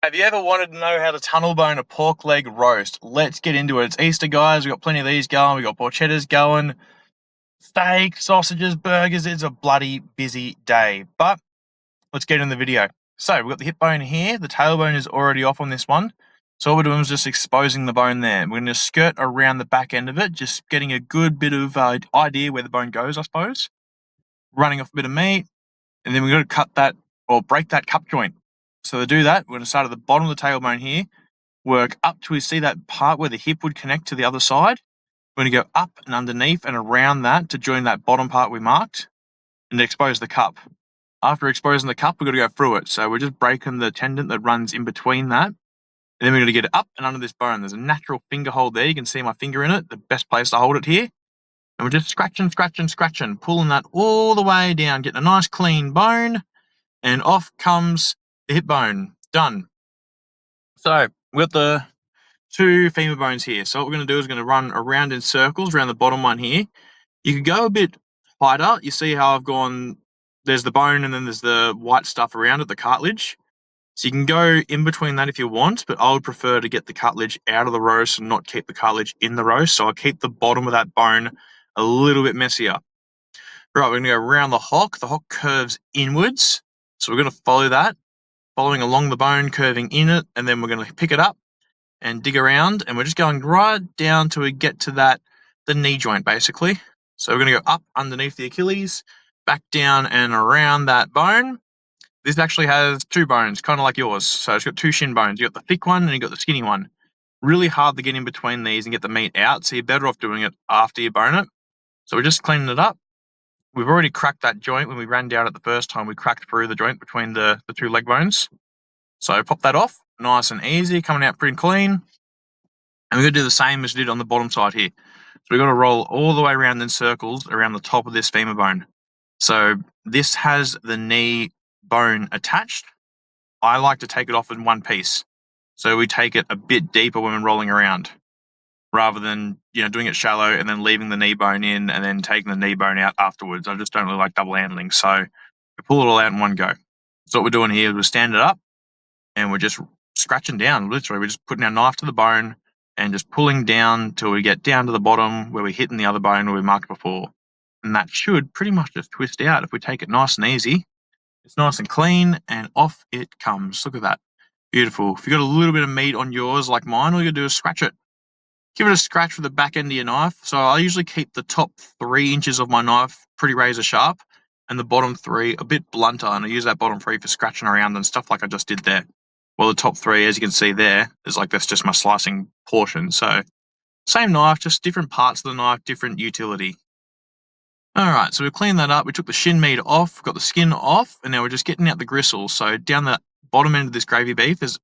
Have you ever wanted to know how to tunnel bone a pork leg roast? Let's get into it. It's Easter, guys. We've got plenty of these going. We've got porchettas going, steak, sausages, burgers. It's a bloody busy day. But let's get in the video. So we've got the hip bone here. The tailbone is already off on this one. So all we're doing is just exposing the bone there. We're going to skirt around the back end of it, just getting a good bit of idea where the bone goes, I suppose. Running off a bit of meat. And then we're going to cut that or break that cup joint. So to do that, we're going to start at the bottom of the tailbone here, work up till we see that part where the hip would connect to the other side. We're going to go up and underneath and around that to join that bottom part we marked and expose the cup. After exposing the cup, we're going to go through it. So we're just breaking the tendon that runs in between that. And then we're going to get it up and under this bone. There's a natural finger hold there. You can see my finger in it, the best place to hold it here. And we're just scratching, pulling that all the way down, getting a nice clean bone, and off comes the hip bone. Done. So we've got the two femur bones here. So what we're going to do is going to run around in circles around the bottom one here. You could go a bit tighter. You see how I've gone, there's the bone and then there's the white stuff around it, the cartilage. So you can go in between that if you want, but I would prefer to get the cartilage out of the roast and not keep the cartilage in the roast. So I'll keep the bottom of that bone a little bit messier. Right, we're going to go around the hock. The hock curves inwards. So we're going to follow that, following along the bone, curving in it, and then we're going to pick it up and dig around, and we're just going right down till we get to that, the knee joint, basically. So we're going to go up underneath the Achilles, back down and around that bone. This actually has two bones, kind of like yours. So it's got two shin bones. You've got the thick one and you've got the skinny one. Really hard to get in between these and get the meat out, so you're better off doing it after you bone it. So we're just cleaning it up. We've already cracked that joint when we ran down it the first time. We cracked through the joint between the two leg bones. So pop that off, nice and easy, coming out pretty clean. And we're going to do the same as we did on the bottom side here. So we've got to roll all the way around in circles around the top of this femur bone. So this has the knee bone attached. I like to take it off in one piece. So we take it a bit deeper when we're rolling around, rather than doing it shallow and then leaving the knee bone in and then taking the knee bone out afterwards. I just don't really like double handling. So we pull it all out in one go. So what we're doing here is we're standing it up and we're just scratching down. Literally, we're just putting our knife to the bone and just pulling down till we get down to the bottom where we're hitting the other bone where we marked before. And that should pretty much just twist out if we take it nice and easy. It's nice and clean and off it comes. Look at that. Beautiful. If you've got a little bit of meat on yours like mine, all you do is scratch it. Give it a scratch with the back end of your knife. So I usually keep the top 3 inches of my knife pretty razor sharp and the bottom 3 a bit blunter. And I use that bottom 3 for scratching around and stuff like I just did there. Well, the top 3, as you can see there, is like that's just my slicing portion. So same knife, just different parts of the knife, different utility. All right, so we've cleaned that up. We took the shin meat off, got the skin off, and now we're just getting out the gristle. So down the bottom end of this gravy meat, there's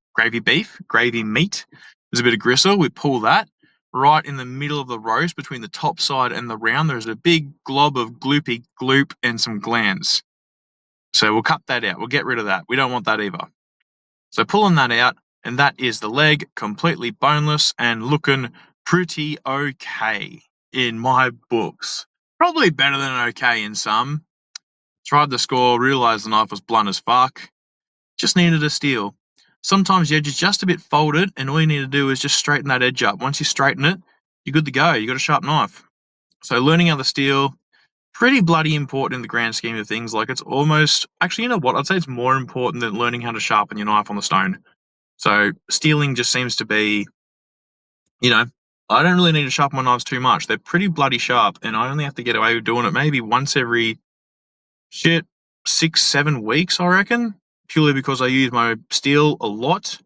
a bit of gristle. We pull that. Right in the middle of the roast, between the top side and the round, there's a big glob of gloopy gloop and some glands. So we'll cut that out. We'll get rid of that. We don't want that either. So pulling that out, and that is the leg, completely boneless and looking pretty okay in my books. Probably better than okay in some. Tried the score, realised the knife was blunt as fuck. Just needed a steel. Sometimes the edge is just a bit folded, and all you need to do is just straighten that edge up. Once you straighten it, you're good to go. You've got a sharp knife. So learning how to steel, pretty bloody important in the grand scheme of things. Like, it's almost, actually, you know what? I'd say it's more important than learning how to sharpen your knife on the stone. So steeling just seems to be, I don't really need to sharpen my knives too much. They're pretty bloody sharp, and I only have to get away with doing it maybe once every 6-7 weeks, I reckon. Purely because I use my steel a lot,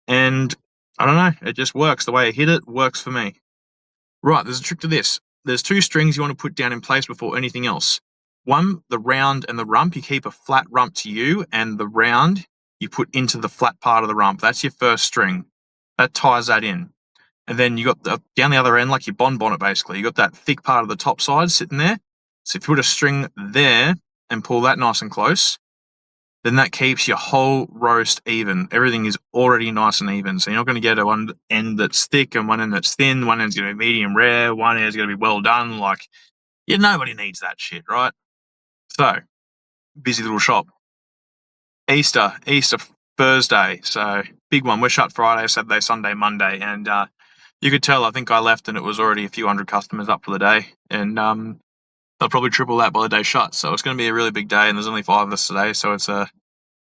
and I don't know, it just works. The way I hit it works for me. Right, there's a trick to this. There's 2 strings you want to put down in place before anything else. One, the round and the rump. You keep a flat rump to you, and the round you put into the flat part of the rump. That's your first string. That ties that in. And then you got down the other end, like your bonnet basically. You got that thick part of the top side sitting there. So if you put a string there and pull that nice and close, then that keeps your whole roast even. Everything is already nice and even. So you're not going to get one end that's thick and one end that's thin. One end's going to be medium rare. One end's going to be well done. Like, nobody needs that shit, right? So, busy little shop. Easter Thursday. So big one. We're shut Friday, Saturday, Sunday, Monday, and you could tell. I think I left and it was already a few hundred customers up for the day, and they'll probably triple that by the day shut. So it's going to be a really big day, and there's only 5 of us today, so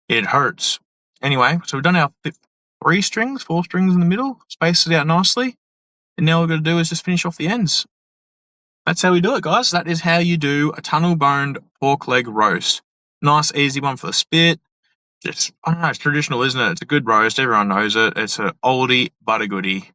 it hurts. Anyway, so we've done our 4 strings in the middle, spaced it out nicely, and now all we've got to do is just finish off the ends. That's how we do it, guys. That is how you do a tunnel-boned pork leg roast. Nice, easy one for the spit. Just, I don't know, it's traditional, isn't it? It's a good roast. Everyone knows it. It's an oldie but a goodie.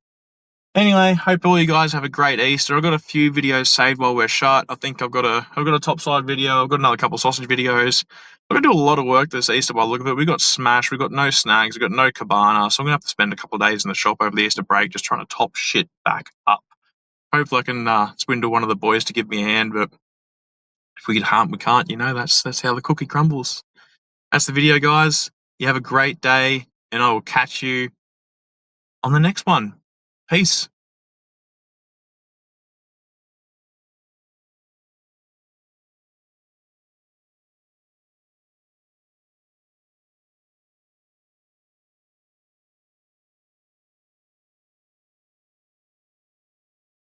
Anyway, hope all you guys have a great Easter. I've got a few videos saved while we're shut. I think I've got a topside video. I've got another couple of sausage videos. I'm going to do a lot of work this Easter by the look of it. We've got smash. We've got no snags. We've got no cabana. So I'm going to have to spend a couple of days in the shop over the Easter break just trying to top shit back up. Hopefully I can swindle one of the boys to give me a hand, but if we can't, we can't. You know, that's how the cookie crumbles. That's the video, guys. You have a great day, and I will catch you on the next one. Peace.